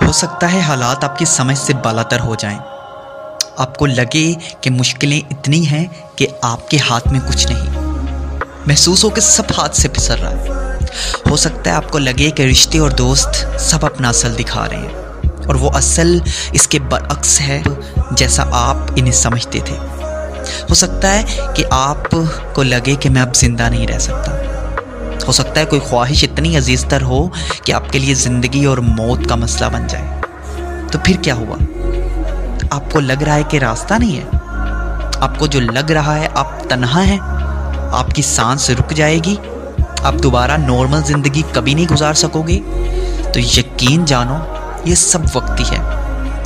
हो सकता है हालात आपकी समझ से बालातर हो जाएं। आपको लगे कि मुश्किलें इतनी हैं कि आपके हाथ में कुछ नहीं, महसूस हो कि सब हाथ से फिसल रहा है। हो सकता है आपको लगे कि रिश्ते और दोस्त सब अपना असल दिखा रहे हैं और वो असल इसके बरअक्स है जैसा आप इन्हें समझते थे। हो सकता है कि आपको लगे कि मैं अब जिंदा नहीं रह सकता। हो सकता है कोई ख्वाहिश इतनी अजीज तर हो कि आपके लिए ज़िंदगी और मौत का मसला बन जाए। तो फिर क्या हुआ? आपको लग रहा है कि रास्ता नहीं है। आपको जो लग रहा है आप तन्हा हैं, आपकी सांस रुक जाएगी, आप दोबारा नॉर्मल ज़िंदगी कभी नहीं गुजार सकोगे। तो यकीन जानो ये सब वक्ती है,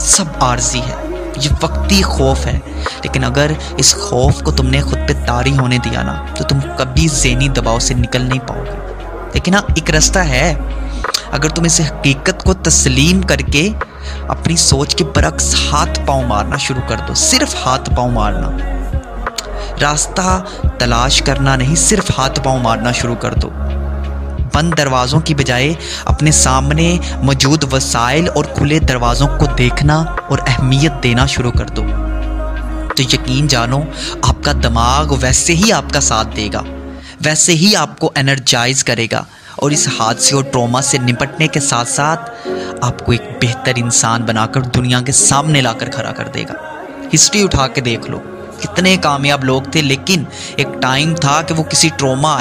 सब आर्जी है, ये वक्ती खौफ है। लेकिन अगर इस खौफ को तुमने खुद पे तारी होने दिया ना तो तुम कभी ज़हनी दबाव से निकल नहीं पाओगे। लेकिन हाँ, एक रास्ता है। अगर तुम इस हकीकत को तस्लीम करके अपनी सोच के बरक्स हाथ पांव मारना शुरू कर दो, सिर्फ हाथ पांव मारना, रास्ता तलाश करना नहीं, सिर्फ हाथ पांव मारना शुरू कर दो। बंद दरवाज़ों की बजाय अपने सामने मौजूद वसाइल और खुले दरवाज़ों को देखना और अहमियत देना शुरू कर दो, तो यकीन जानो आपका दिमाग वैसे ही आपका साथ देगा, वैसे ही आपको एनर्जाइज करेगा और इस हादसे और ट्रॉमा से निपटने के साथ साथ आपको एक बेहतर इंसान बनाकर दुनिया के सामने लाकर खड़ा कर देगा। हिस्ट्री उठा के देख लो, कितने कामयाब लोग थे, लेकिन एक टाइम था कि वो किसी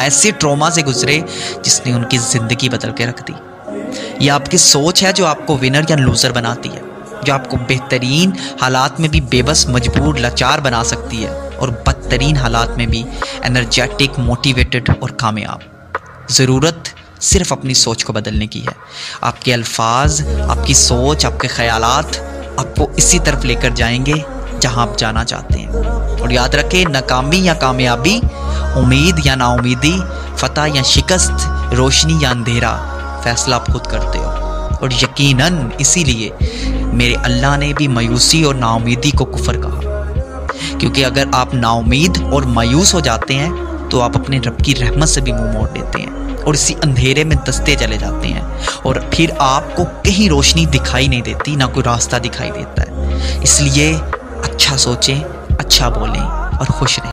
ऐसे ट्रॉमा से गुजरे जिसने उनकी ज़िंदगी बदल के रख दी। ये आपकी सोच है जो आपको विनर या लूज़र बनाती है, जो आपको बेहतरीन हालात में भी बेबस, मजबूर, लाचार बना सकती है और बदतरीन हालात में भी एनर्जेटिक, मोटिवेटेड और कामयाब। ज़रूरत सिर्फ अपनी सोच को बदलने की है। आपके अल्फाज, आपकी सोच, आपके ख़यालात आपको इसी तरफ लेकर जाएंगे जहां आप जाना चाहते हैं। और याद रखें, नाकामी या कामयाबी, उम्मीद या नाउमीदी, फतह या शिकस्त, रोशनी या अंधेरा, फैसला आप खुद करते हो। और यकीनन इसीलिए मेरे अल्लाह ने भी मायूसी और नाउमीदी को कुफर कहा, क्योंकि अगर आप नाउमीद और मायूस हो जाते हैं तो आप अपने रब की रहमत से भी मुंह मोड़ लेते हैं और इसी अंधेरे में दसते चले जाते हैं और फिर आपको कहीं रोशनी दिखाई नहीं देती, ना कोई रास्ता दिखाई देता है। इसलिए अच्छा सोचें, अच्छा बोलें और खुश रहें।